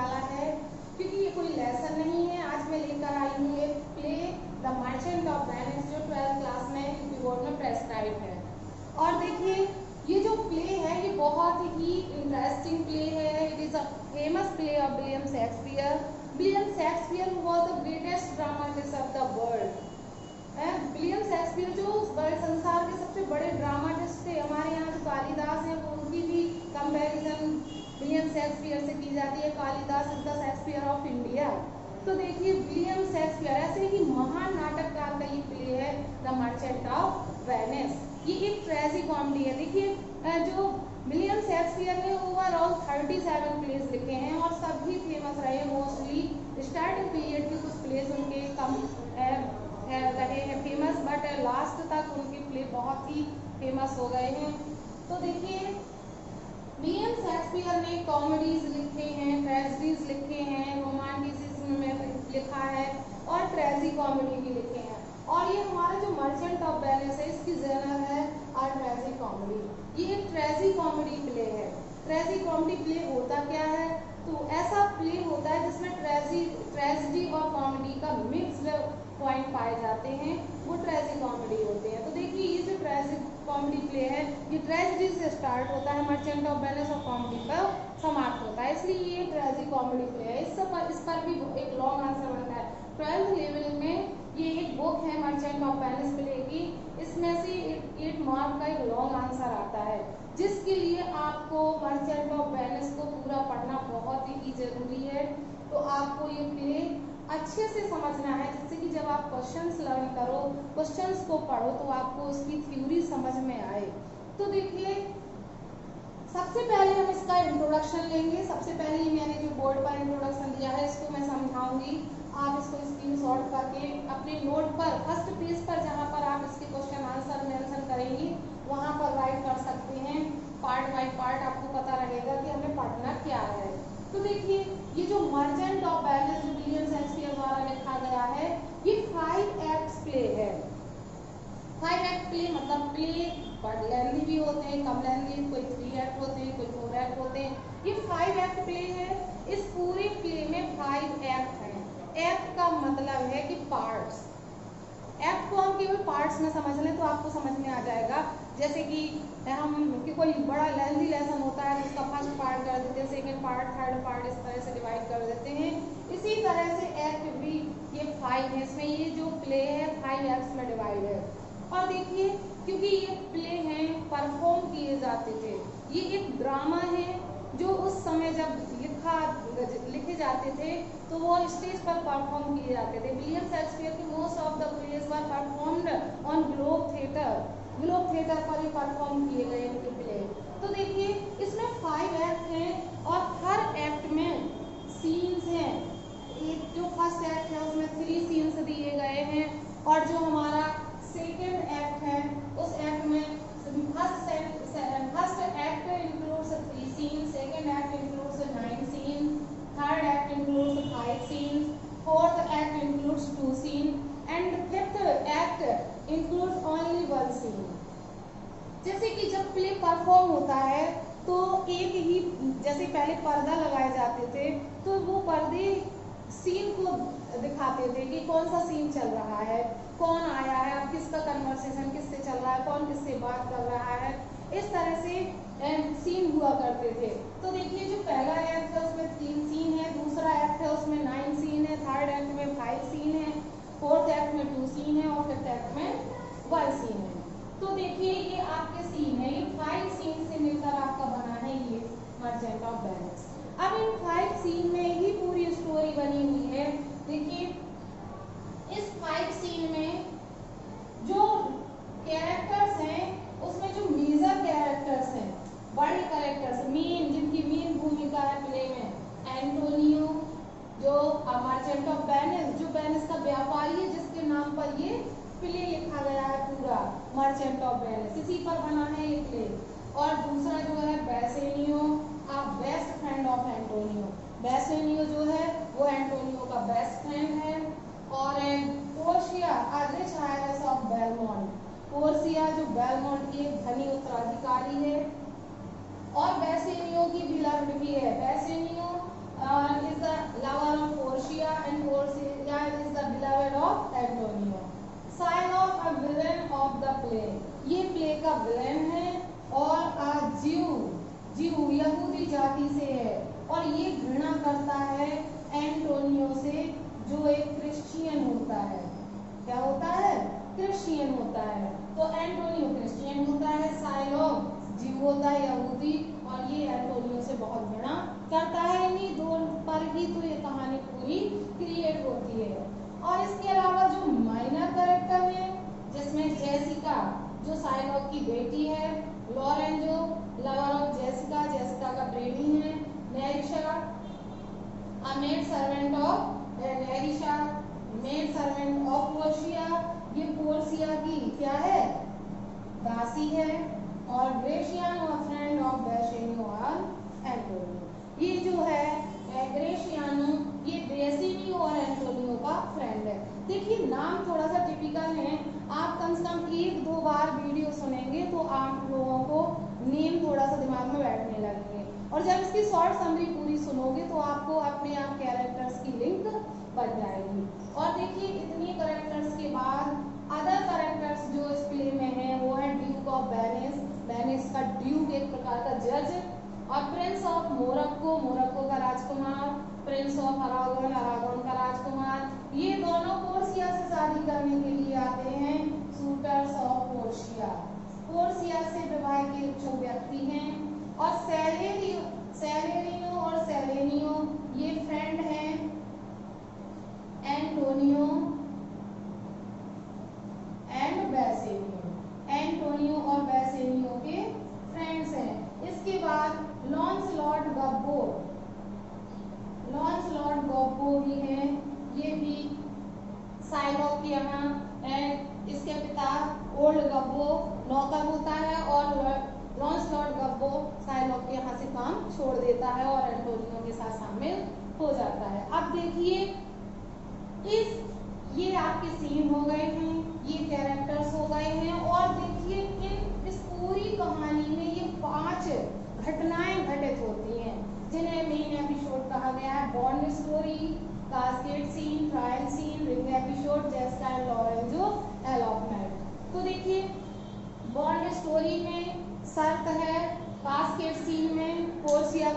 वाला है, क्योंकि ये कोई लेसन नहीं है। आज मैं लेकर आई हूँ एक play the merchant of Venice, जो 12th क्लास में यूपी बोर्ड में प्रेस्क्राइब है। और देखिए ये जो प्ले है ये बहुत ही इंटरेस्टिंग प्ले है। It is a famous play of William Shakespeare. William Shakespeare was the greatest dramatist of the world. William Shakespeare जो संसार के सबसे बड़े ड्रामाटिस्ट थे। हमारे यहाँ जो कालिदास है वो उनकी भी कंपैरिजन विलियम शेक्सपियर से की जाती है। Kalidas is the Shakespeare of India. तो देखिए विलियम शेक्सपियर ऐसे ही महान नाटककार का ये प्ले है द मर्चेंट ऑफ वेनिस। ये एक ट्रेजी कॉमेडी है। देखिए जो विलियम शेक्सपियर ने ओवरऑल 37 प्लेस लिखे हैं और सभी फेमस रहे। मोस्टली स्टार्टिंग पीरियड के कुछ प्लेस उनके कम रहे हैं फेमस, बट लास्ट तक उनके प्ले बहुत ही फेमस हो गए हैं। तो देखिए विलियम शेक्सपियर ने कॉमेडीज लिखे हैं, ट्रेजेडीज लिखे हैं, रोमांटिसिज्म में लिखा है और ट्रेजी कॉमेडी भी लिखे हैं। और ये हमारा जो मर्चेंट ऑफ वेनिस है इसकी जनर है और ट्रेजी कॉमेडी। ये एक ट्रेजी कॉमेडी प्ले है। ट्रेजी कॉमेडी प्ले होता क्या है? तो ऐसा प्ले होता है जिसमें ट्रेजेडी और कॉमेडी का मिक्स्ड पॉइंट पाए जाते हैं, वो ट्रेजी कॉमेडी होते हैं। तो देखिए ये जो ट्रेजी कॉमेडी प्ले है ये ट्रेजेडी से स्टार्ट होता है, मर्चेंट ऑफ वेनिस और कॉमेडी पर समाप्त होता है, इसलिए ये ट्रेजी कॉमेडी प्ले है। इस पर भी एक लॉन्ग आंसर बनता है। 12th लेवल में ये एक बुक है मर्चेंट ऑफ वेनिस प्ले की, इसमें से 8 मार्क का एक लॉन्ग आंसर आता है, जिसके लिए आपको मर्चेंट ऑफ वेनिस को पूरा पढ़ना बहुत ही जरूरी है। तो आपको ये प्ले अच्छे से समझना है, जिससे कि जब आप क्वेश्चंस लर्न करो, क्वेश्चंस को पढ़ो, तो आपको उसकी थ्योरी समझ में आए। तो देखिए सबसे पहले हम इसका इंट्रोडक्शन लेंगे। सबसे पहले मैंने जो बोर्ड पर इंट्रोडक्शन दिया है इसको मैं समझाऊंगी। आप इसको स्क्रीनशॉट करके अपने नोट पर फर्स्ट पेज पर जहाँ पर आप इसके क्वेश्चन आंसर मेंशन करेंगे वहाँ पर राइट कर सकते हैं। पार्ट बाय पार्ट आपको पता रहेगा कि हमें पढ़ना क्या है। तो देखिए ये जो मर्चेंट ऑफ वेनिस जो विलियम शेक्सपियर द्वारा लिखा गया है ये 5 एक्ट प्ले है। 5 एक्ट प्ले मतलब प्ले बड़े लेंथी भी होते हैं, कम लेंथी, कोई 3 एक्ट होते हैं, कोई 4 एक्ट होते हैं। ये 5 एक्ट प्ले है। इस पूरे प्ले में 5 एक्ट हैं। एक्ट का मतलब है कि पार्ट्स। एक्ट को हम केवल पार्ट्स में समझ लें तो आपको समझ में आ जाएगा। जैसे कि हम कि कोई बड़ा लेंथी लेसन होता है तो उसका फर्स्ट पार्ट कर देते हैं, सेकंड पार्ट, थर्ड पार्ट, इस तरह से डिवाइड कर देते हैं। इसी तरह से एक्ट भी ये 5 है। इसमें ये जो प्ले है 5 एक्ट्स में डिवाइड है। और देखिए क्योंकि ये प्ले हैं परफॉर्म किए जाते थे, ये एक ड्रामा है जो उस समय जब लिखे जाते थे तो वो स्टेज पर परफॉर्म किए जाते थे। विलियम शेक्सपियर के most of the place were performed on globe theatre. Globe theatre पर ही परफॉर्म किए गए उनके प्ले। तो देखिए इसमें 5 एक्ट हैं और हर एक्ट में सीन्स हैं। एक जो फर्स्ट एक्ट है उसमें 3 सीन्स दिए गए हैं और जो हमारा सेकेंड एक्ट है उस एक्ट में first act includes 3 scenes, second act includes 9 scenes, third act includes 5 scenes, fourth act includes 2 scenes and fifth act includes only 1 scene. जैसे कि जब प्ले परफॉर्म होता है तो एक ही जैसे पहले पर्दा लगाए जाते थे तो वो पर्दे सीन को दिखाते थे कि कौन सा सीन चल रहा है, कौन आया है, अब किसका कन्वर्सेशन किससे चल रहा है, कौन किससे बात कर रहा है, इस तरह से सीन हुआ करते थे। तो देखिए जो पहला एक्ट है उसमें 3 सीन है, दूसरा एक्ट है उसमें 9 सीन है, थर्ड एक्ट में 5 सीन है, फोर्थ एक्ट में 2 सीन है और फिफ्थ एक्ट में 1 सीन है। तो देखिए ये आपके सीन है, ये 5 सीन से मिलकर आपका बना है ये मर्चेंट ऑफ वेनिस। अब इन 5 सीन में ही पूरी स्टोरी बनी हुई है। देखिए इस 5 सीन में जो कैरेक्टर्स हैं उसमें जो मेजर कैरेक्टर्स हैं, बड़े कैरेक्टर्स मेन जिनकी मेन भूमिका है प्ले में, एंटोनियो जो मर्चेंट ऑफ वेनिस, जो वेनिस का व्यापारी है जिसके नाम पर ये प्ले लिखा गया है पूरा मर्चेंट ऑफ वेनिस, इसी पर बना है ये प्ले। और दूसरा जो है Bassanio, best friend of Antonio. Bassanio जो है वो एंटोनियो का बेस्ट फ्रेंड है। और Portia rich heiress of Belmont, Portia जो बेलमोंट की एक धनी उत्तराधिकारी है। और बेसेनियो की बिलव्ड भी है, Bassanio is the lover of Portia and Portia is the beloved of Antonio. Shylock a villain of the play. ये प्ले का विलेन है और जीव यहूदी जाति से है और ये घृणा करता है एंटोनियो से जो एक क्रिश्चियन होता है। क्या होता है? क्रिश्चियन होता है। तो एंटोनियो क्रिश्चियन होता है, शाइलॉक जीव होता है यहूदी और ये एंटोनियो से बहुत घृणा करता है। इन्हीं दो पर ही तो ये कहानी पूरी क्रिएट होती है। और इसके अलावा जो माइनर कैरेक्टर है जिसमें जेसिका जो शाइलॉक की बेटी है, लॉरेन जो लवर ऑफ जेसिका का प्रेमी है, नेरिशा मेड सर्वेंट ऑफ पोर्शिया, ये पोर्शिया की क्या है? दासी है। और ग्रेशियानो फ्रेंड ऑफ बेसेनियो और एंटोनियो, ये जो है ग्रेशियानो ये बेसेनियो और एंटोनियो का फ्रेंड है। देखिए नाम थोड़ा सा टिपिकल है, आप कम से कम 1-2 बार वीडियो सुनेंगे तो आप लोगों को नेम थोड़ा सा दिमाग में बैठने लगेंगे और जब इसकी शॉर्ट समरी पूरी सुनोगे तो आपको अपने आप कैरेक्टर्स की लिंक बन जाएगी। और देखिए इतनी कैरेक्टर्स के बाद अदर कैरेक्टर्स जो इस प्ले में है वो है ड्यूक ऑफ वेनिस का ड्यूक एक प्रकार का जज, और प्रिंस ऑफ मोरक्को का राजकुमार, प्रिंस ऑफ अरागोन का राजकुमार। ये दोनों पोर्शिया से शादी करने के लिए आते हैं, सूटर्स ऑफ पोर्शिया से विवाह के इच्छुक व्यक्ति हैं। और सेलेनियो ये फ्रेंड हैं एंटोनियो और बेसेनियो के फ्रेंड्स हैं। इसके बाद लॉन्सलॉट गब्बो भी हैं, ये भी शाइलॉक के यहाँ इसके पिता ओल्ड गब्बो नौकर होता है और लॉन्सलॉट गब्बो शाइलॉक के यहाँ से काम छोड़ देता है और एंटोनियो के साथ शामिल हो जाता है। अब देखिए ये आपके सीन हो गए हैं, ये कैरेक्टर्स हो गए हैं और देखिए इस पूरी कहानी में ये 5 घटनाएं घटित होती हैं जिन्हें मेन एपिसोड कहा गया है। Bond story, casket scene, trial scene, ring episode, Jessica and Lorenzo elopement. तो देखिए बॉन्ड स्टोरी में शर्त है, कास्केड सीन में पोर्शिया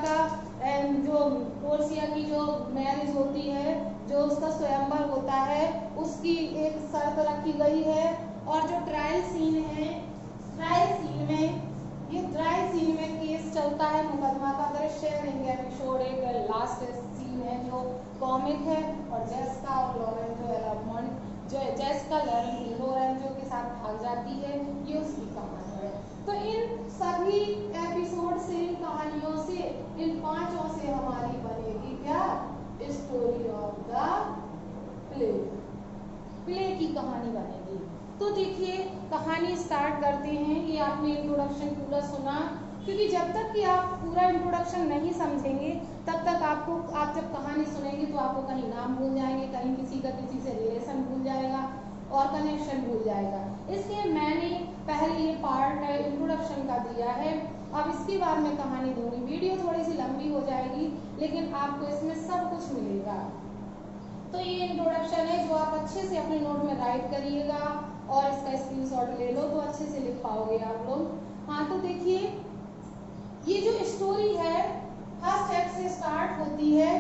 की जो मैरिज होती है, जो उसका स्वयंवर होता है, उसकी एक शर्त रखी गई है। और जो ट्रायल सीन है, ट्रायल सीन में केस चलता है, मुकदमा का दृश्य है। रिंग एपिसोड एक लास्ट सीन है जो कॉमिक है। और जेसिका और लोरेंजो एलॉपमेंट जो जेसिका लोरेंजो के साथ भाग जाती है, ये उसकी कहानी है। तो इन सभी एपिसोड से, इन कहानियों से, इन 5 से हमारी बनेगी क्या? स्टोरी ऑफ द प्ले की कहानी बनेगी। तो देखिए कहानी स्टार्ट करते हैं। ये आपने इंट्रोडक्शन पूरा सुना, क्योंकि जब तक कि आप पूरा इंट्रोडक्शन नहीं समझेंगे तब तक आप जब कहानी सुनेंगे तो आपको कहीं नाम भूल जाएंगे, कहीं किसी का किसी से रिलेशन भूल जाएगा और कनेक्शन भूल जाएगा। इसलिए मैंने पहले ये पार्ट इंट्रोडक्शन का दिया है। अब इसके बाद मैं कहानी दूंगी। वीडियो थोड़ी सी लंबी हो जाएगी लेकिन आपको इसमें सब कुछ मिलेगा। तो ये इंट्रोडक्शन है जो आप अच्छे से अपने नोट में राइट करिएगा और इसका स्क्रीनशॉट ले लो तो अच्छे से लिख पाओगे आप लोग। हाँ तो देखिए ये जो स्टोरी है फर्स्ट एक्ट से स्टार्ट होती है,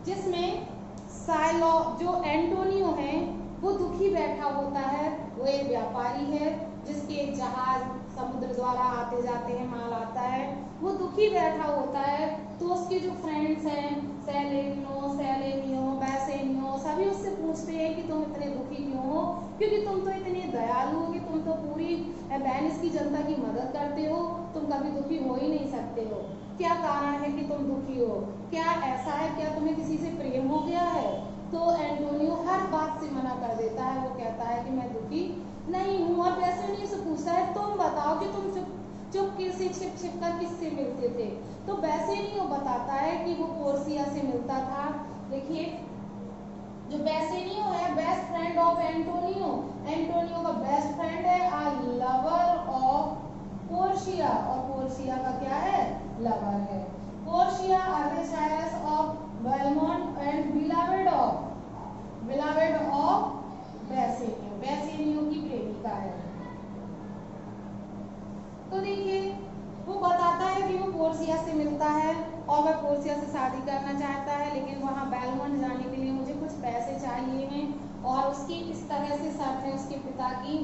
जिसमें शाइलॉक जो एंटोनियो है वो दुखी बैठा होता है। वो एक व्यापारी है जिसके जहाज समुद्र द्वारा आते जाते हैं, माल आता है। वो दुखी बैठा होता है तो उसके जो फ्रेंड्स हैं सेलेनियो, बेसेनियो सभी उससे पूछते हैं कि तुम इतने दुखी क्यों हो, क्योंकि तुम तो इतने दयालु हो कि तुम तो पूरी वेनिस की जनता की मदद करते हो, तुम कभी दुखी हो ही नहीं सकते हो। क्या कारण है कि तुम दुखी हो? क्या ऐसा है, क्या तुम्हें किसी से प्रेम हो गया है? तो एंटोनियो हर बात से मना कर देता है। वो कहता है कि मैं दुखी नहीं हूँ। और बेसेनियो से पूछता है तुम बताओ कि तुम चुपके से छिप कर किससे मिलते थे? तो बेसेनियो बताता है कि वो पोर्शिया से मिलता था। देखिए जो बेसेनियो है बेस्ट फ्रेंड ऑफ एंटोनियो का बेस्ट फ्रेंड है, आ लवर ऑफ पोर्शिया, और पोर्शिया का क्या है? लवर है। पोर्शिया अर्देशायरस ऑफ और वह पोर्शिया से शादी करना चाहता है, लेकिन वहाँ बेलमोंट जाने के लिए मुझे कुछ पैसे चाहिए हैं और उसकी इस तरह से शर्त है उसके पिता की।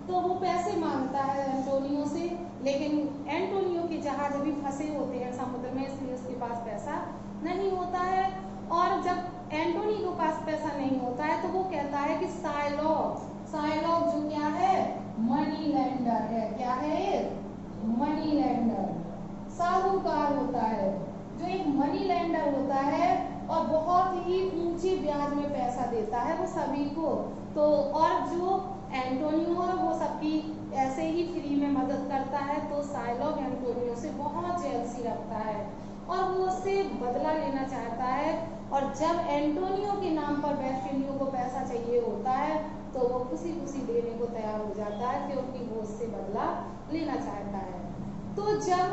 तो वो पैसे मांगता है एंटोनियो से, लेकिन एंटोनियो के जहाज अभी फंसे होते हैं समुद्र में, इसलिए उसके पास पैसा नहीं होता है। और जब एंटोनियो के पास पैसा नहीं होता है तो वो कहता है कि साइलॉग जो क्या है, मनी लैंडर है। क्या है? मनी लैंडर, साहूकार होता है, जो एक मनी लैंडर होता है और बहुत ही ऊंचे ब्याज में पैसा देता है वो सभी को। तो और जो एंटोनियो है वो सबकी ऐसे ही फ्री में मदद करता है। तो साइलॉग एंटोनियो से बहुत जेलसी रखता है और वो उससे बदला लेना चाहता है। और जब एंटोनियो के नाम पर बेसिलियो को पैसा चाहिए होता है तो वो खुशी खुशी देने को तैयार हो जाता है, क्योंकि वो उससे बदला लेना चाहता है। तो जब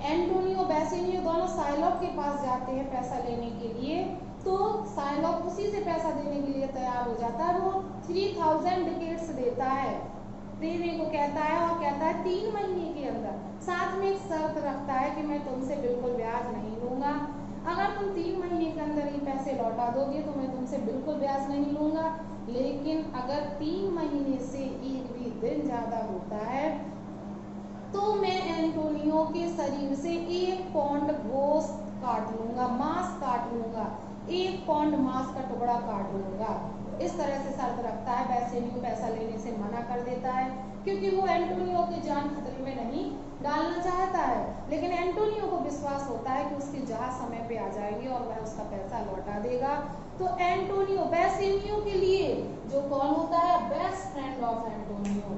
एंटोनियो बेसिलियो दोनों साइलॉग के पास जाते हैं पैसा लेने के लिए, तो साइलॉग उसी से पैसा देने के लिए तैयार हो जाता है। वो 3000 डिकेट्स देता है, देने को कहता है और कहता है 3 महीने के अंदर। साथ में एक शर्त रखता है कि मैं तुमसे बिल्कुल ब्याज नहीं लूंगा, अगर तुम 3 महीने के अंदर ये पैसे लौटा दोगे तो मैं तुमसे बिल्कुल ब्याज नहीं लूंगा, लेकिन अगर 3 महीने से एक भी दिन ज्यादा होता है तो मैं एंटोनियो के शरीर से 1 पौंड गोश्त काट लूंगा, मांस काट लूंगा, 1 पौंड मांस का टुकड़ा काट लूंगा। इस तरह से शर्त रखता है। बेसिलियो पैसा लेने से मना कर देता है, क्योंकि वो एंटोनियो की जान खतरे में नहीं डालना चाहता है। लेकिन एंटोनियो को विश्वास होता है कि उसके जहाज समय पे आ जाएंगे और वह उसका पैसा लौटा देगा। तो एंटोनियो बेसिलियो के लिए, जो कौन होता है, बेस्ट फ्रेंड ऑफ एंटोनियो,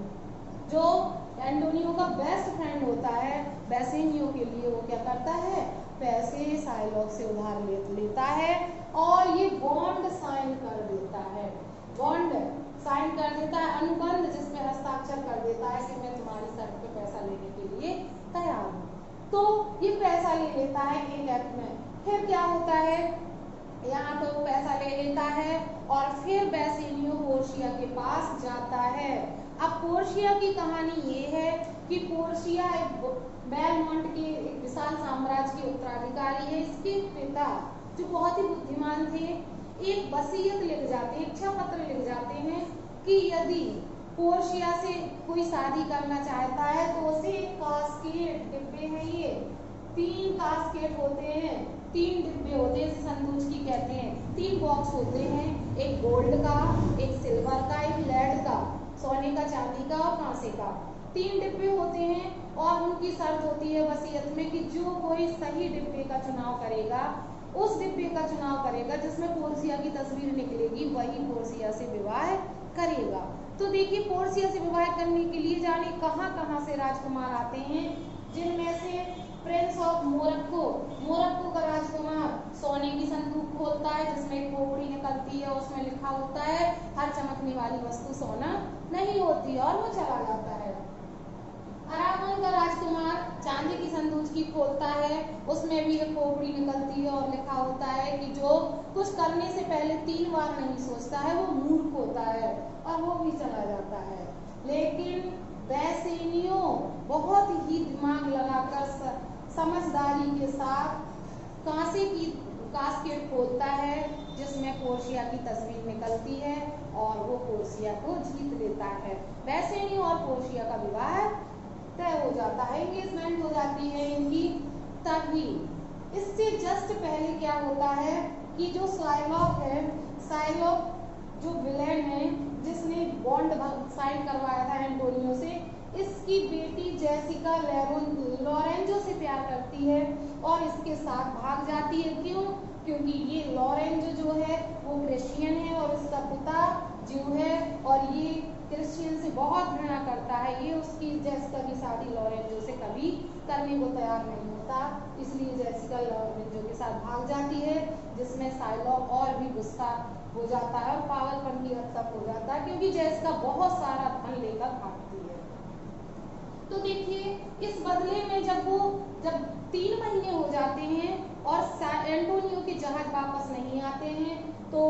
जो एंटोनियो का बेस्ट फ्रेंड होता है, बेसिलियो के लिए वो क्या करता है, पैसे साइलॉग से उधार लेता है और ये बॉन्ड साइन कर देता है। बॉन्ड साइन कर देता है, अनुबंध जिसमें हस्ताक्षर कर देता है कि मैं तुम्हारी शर्त पे पैसा लेने के लिए तैयार हूँ। तो ये पैसा ले लेता है एक एक्ट में। फिर क्या होता है, यहाँ तो पैसा ले लेता है और फिर बेसिलियो पोर्शिया के पास जाता है। अब पोर्शिया की कहानी ये है कि पोर्शिया एक बेलमोंट के एक विशाल साम्राज्य के उत्तराधिकारी है। इसके पिता जो बहुत ही बुद्धिमान थे, एक वसीयत लिख जाते हैं, इच्छा पत्र लिख जाते हैं कि यदि पोर्शिया से कोई शादी करना चाहता है तो उसे कास्केट, डिब्बे हैं ये 3 कास्केट होते हैं, 3 डिब्बे होते हैं, संदूक की कहते हैं। 3 बॉक्स होते हैं, एक गोल्ड का, एक सिल्वर का, एक लेड का, सोने का, चांदी का और कांसे का। 3 डिब्बे होते हैं और उनकी शर्त होती है वसीयत में कि जो कोई सही डिब्बे का चुनाव करेगा, उस डिब्बे का चुनाव करेगा जिसमें पोर्शिया की तस्वीर निकलेगी, वही पोर्शिया से विवाह करेगा। तो देखिए, पोर्शिया से विवाह करने के लिए जाने कहां-कहां से राजकुमार आते हैं, जिनमें से प्रिंस ऑफ मोरक्को का राजकुमार सोने की संदूक खोलता है जिसमें एक खोपड़ी निकलती है, उसमें लिखा होता है हर चमकने वाली वस्तु सोना नहीं होती, और वो चला जाता है। अरागोन का राजकुमार चांदी की संदूक की खोलता है, उसमें भी एक खोपड़ी निकलती है और लिखा होता है कि जो कुछ करने से पहले 3 बार नहीं सोचता है वो मूर्ख होता है, और वो भी चला जाता है। लेकिन बेसिलियो बहुत ही दिमाग लगाकर समझदारी के साथ कांसे की कास्केट खोलता है जिसमें पोर्शिया की तस्वीर निकलती है और वो पोर्शिया को जीत लेता है। बेसिलियो और पोर्शिया का विवाह तय हो जाता है, एंगेजमेंट हो जाती है इनकी। तभी इससे जस्ट पहले क्या होता है कि जो साइलॉग है, साइलॉग जो विलेन है जिसने बॉन्ड साइन करवाया था एंटोनियो से, इसकी बेटी जेसिका लॉरेंजो से प्यार करती है और इसके साथ भाग जाती है। क्यों? क्योंकि ये लॉरेंजो जो है वो क्रिश्चियन है और उसका पिता ज्यू है और ये क्रिश्चियन से बहुत घृणा करता है। ये उसकी जेसिका की शादी लॉरेंजो से कभी करने को तैयार नहीं होता, इसलिए जेसिका लॉरेंजो के साथ भाग जाती है, जिसमें साइलॉग और भी गुस्सा हो जाता है और पागलपन की हद तक हो जाता है, क्योंकि जेसिका बहुत सारा धन लेकर भागती है। तो देखिए, इस बदले में जब 3 महीने हो जाते हैं और एंटोनियो के जहाज वापस नहीं आते हैं, तो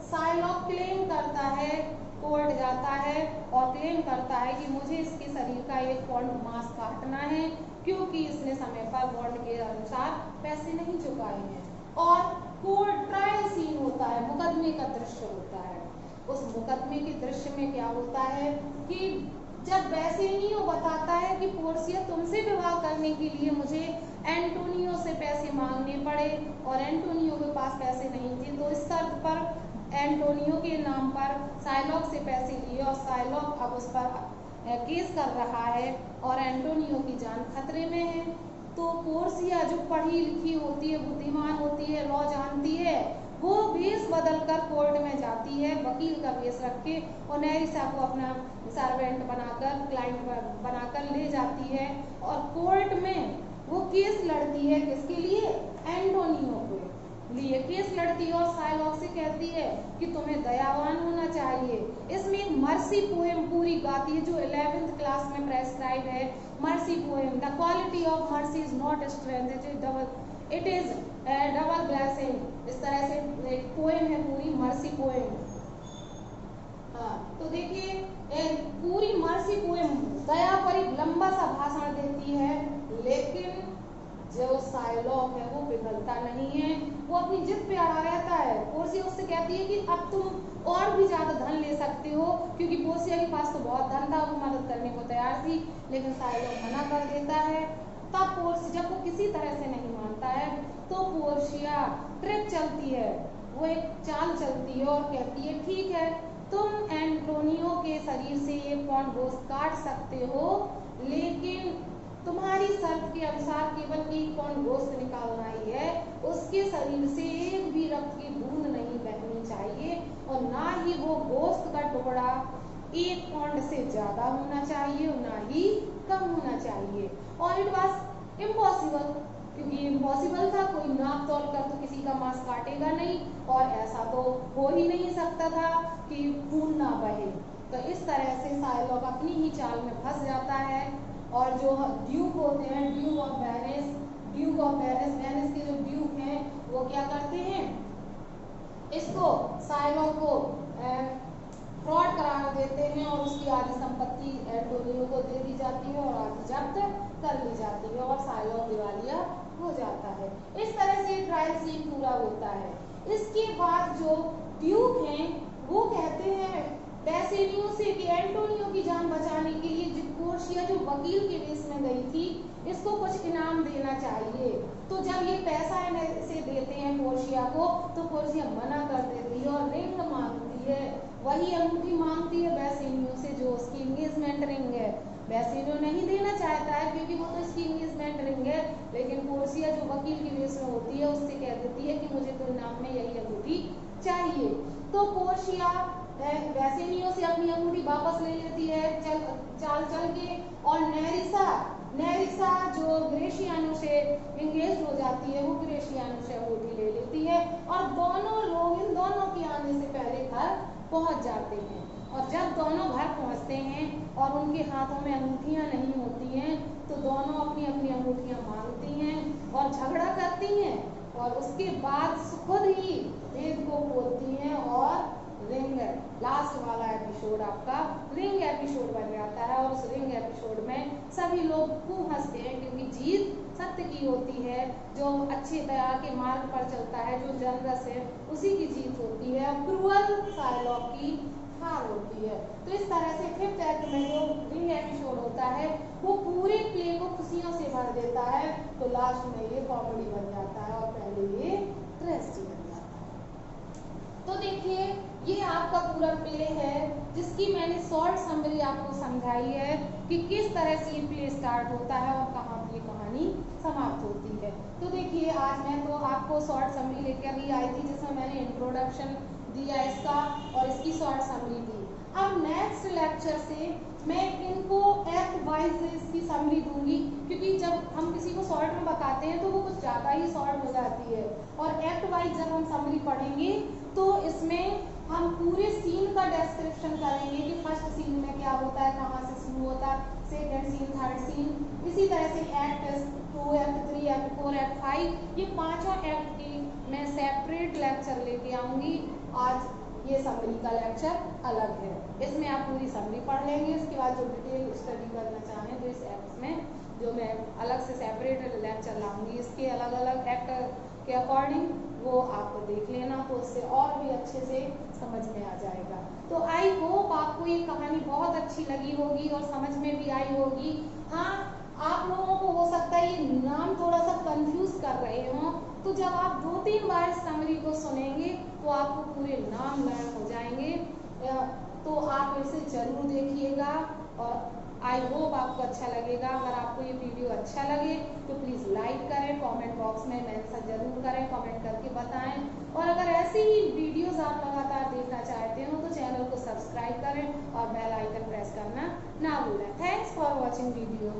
साइलॉग क्लेम करता है कोर्ट जाता है और क्लेम करता है कि मुझे इसके शरीर का 1 पाउंड मांस काटना है क्योंकि इसने समय पर बॉन्ड के अनुसार पैसे नहीं चुकाए हैं। और कोर्ट ट्रायल सीन होता है, मुकदमे का दृश्य होता है। उस मुकदमे के दृश्य में क्या होता है कि जब बेसिलियो बताता है कि पोर्शिया तुमसे विवाह करने के लिए मुझे एंटोनियो से पैसे मांगने पड़े और एंटोनियो के पास पैसे नहीं थे, तो इस शर्त पर एंटोनियो के नाम पर शाइलॉक से पैसे लिए और शाइलॉक अब उस पर केस कर रहा है और एंटोनियो की जान खतरे में है। तो पोर्शिया जो पढ़ी लिखी होती है, बुद्धिमान होती है, लॉ जानती है, वो भेष बदलकर कोर्ट में जाती है, वकील का भेष रख के, और नेरिसा को अपना सर्वेंट बनाकर, क्लाइंट बनाकर ले जाती है और कोर्ट में वो केस लड़ती है। किसके लिए? एंटोनियो के लिए केस लड़ती है और शाइलॉक से कहती है कि तुम्हें दयावान होना चाहिए। इसमें एक मर्सी पोएम पूरी गाती है जो 11th क्लास में प्रेस्क्राइब है। Mercy poem, the quality of mercy is not strength, it is double blessing. इस तरह से एक पोएम है पूरी, मर्सी पोएम। हाँ, तो देखिए पूरी मर्सी पोएम दया पर एक लंबा सा भाषण देती है, लेकिन जो शाइलॉक है वो पिघलता नहीं है, वो अपनी जिद पे अड़ा रहता है। पोर्शिया उससे कहती है कि अब तुम और भी ज्यादा धन ले सकते हो, क्योंकि पोर्शिया के पास तो बहुत धन था, वो मदद करने को तैयार थी, लेकिन शाइलॉक मना कर देता है। तब पोर्शिया, जब वो किसी तरह से नहीं मानता है, तो पोर्शिया ट्रिक चलती है, वो एक चाल चलती है और कहती है ठीक है, तुम एंटोनियो के शरीर से 1 पाउंड गोश्त काट सकते हो, लेकिन तुम्हारी शर्त के अनुसार केवल 1 पाउंड गोश्त निकालना ही है, उसके शरीर से एक भी रक्त की बूंद नहीं बहनी चाहिए और ना ही वो गोश्त का टुकड़ा 1 पाउंड से ज्यादा होना चाहिए और ना ही कम होना चाहिए। और इट वॉज इम्पॉसिबल, क्योंकि इम्पॉसिबल था, कोई नाप तोल कर तो किसी का मांस काटेगा नहीं और ऐसा तो हो ही नहीं सकता था कि खून ना बहे। तो इस तरह से शाइलॉक अपनी ही चाल में फंस जाता है और जो ड्यूक होते हैं, ड्यूक ऑफ वेनिस, वेनिस के जो ड्यूक हैं वो क्या करते हैं, इसको शाइलॉक को फ्रॉड करार देते हैं और उसकी आधी संपत्ति एंटोनियो को दे दी जाती है और आधी जब्त कर ली जाती है और शाइलॉक दिवालिया हो जाता है। इस तरह से ट्रायल सीन पूरा होता है। इसके बाद जो ड्यूक हैं वो कहते हैं बेसिलियो से कि एंटोनियो की जान बचाने के लिए पोर्शिया जो वकील के वेश में गई थी, इसको कुछ इनाम देना चाहिए। तो जब ये पैसा से देते हैं पोर्शिया को, तो पोर्शिया मना कर देती है और रिंग मांगती है, वही अंगूठी मांगती है बेसिलियो से जो उसकी एंगेजमेंट रिंग है। बेसिलियो नहीं देना चाहता है क्योंकि वो तो इसकी एंगेजमेंट रिंग है, लेकिन पोर्शिया जो वकील के वेश में होती है उससे कह देती है कि मुझे तो इनाम में यही अंगूठी चाहिए। तो पोर्शिया बेसिलियो से अपनी अंगूठी वापस ले लेती है चाल चल के, और नेरिसा जो ग्रेशियानो से एंगेज हो जाती है, वो ग्रेशियानो से अंगूठी ले लेती है और दोनों लोग इन दोनों के आने से पहले घर पहुंच जाते हैं। और जब दोनों घर पहुंचते हैं और उनके हाथों में अंगूठियां नहीं होती हैं, तो दोनों अपनी अपनी अंगूठियां मांगती हैं और झगड़ा करती हैं और उसके बाद खुद ही भेद को खोलती हैं और रिंग, लास्ट वाला एपिसोड आपका रिंग एपिसोड बन जाता है। और उस रिंग एपिसोड में सभी लोग खूब हंसते हैं क्योंकि जीत सत्य की होती है, जो अच्छे दया के मार्ग पर चलता है, जो जनरस है, उसी की जीत होती है, क्रूअल शाइलॉक की हार होती है। तो इस तरह से 5th एक्ट में जो रिंग एपिसोड होता है वो पूरे प्ले को खुशियों से भर देता है, तो लास्ट में ये कॉमेडी बन जाता है और पहले ये ट्रेजेडी बन जाता है। तो देखिए ये आपका पूरा प्ले है जिसकी मैंने शॉर्ट समरी आपको समझाई है कि किस तरह से ये प्ले स्टार्ट होता है और कहाँ ये कहानी समाप्त होती है। तो देखिए आज मैं तो आपको शॉर्ट समरी लेकर ही आई थी जिसमें मैंने इंट्रोडक्शन दिया इसका और इसकी शॉर्ट समरी दी। अब नेक्स्ट लेक्चर से मैं इनको एक्ट वाइज इसकी समरी दूंगी, क्योंकि जब हम किसी को शॉर्ट में बताते हैं तो वो कुछ ज़्यादा ही शॉर्ट हो जाती है, और एक्ट वाइज जब हम समरी पढ़ेंगे तो इसमें हम पूरे सीन का डिस्क्रिप्शन करेंगे कि फर्स्ट सीन में क्या होता है, कहाँ से शुरू होता है, सेकेंड सीन, थर्ड सीन, इसी तरह से एक्ट 2, एक्ट 3, एक्ट 4, एक्ट 5, ये 5 एक्ट की मैं सेपरेट लेक्चर लेके आऊँगी। आज ये समरी का लेक्चर अलग है। इसमें आप पूरी समरी पढ़ लेंगे, इसके बाद जो डिटेल स्टडी करना चाहें तो इस ऐप्स में जो मैं अलग से सेपरेट लेक्चर लाऊंगी इसके अलग अलग एक्ट के अकॉर्डिंग, वो आपको देख लेना, तो उससे और भी अच्छे से समझ में आ जाएगा। तो आई होप आपको ये कहानी बहुत अच्छी लगी होगी और समझ में भी आई होगी। हाँ, आप लोगों को हो सकता है ये नाम थोड़ा सा कंफ्यूज कर रहे हों, तो जब आप 2-3 बार समरी को सुनेंगे तो आपको पूरे नाम लर्न हो जाएंगे। तो आप इसे जरूर देखिएगा और आई होप आपको अच्छा लगेगा। अगर आपको ये वीडियो अच्छा लगे तो प्लीज़ लाइक करें, कमेंट बॉक्स में मेंशन जरूर करें, कमेंट करके बताएं। और अगर ऐसी ही वीडियोस आप लगातार देखना चाहते हो तो चैनल को सब्सक्राइब करें और बेल आइकन प्रेस करना ना भूलें। Thanks for watching video.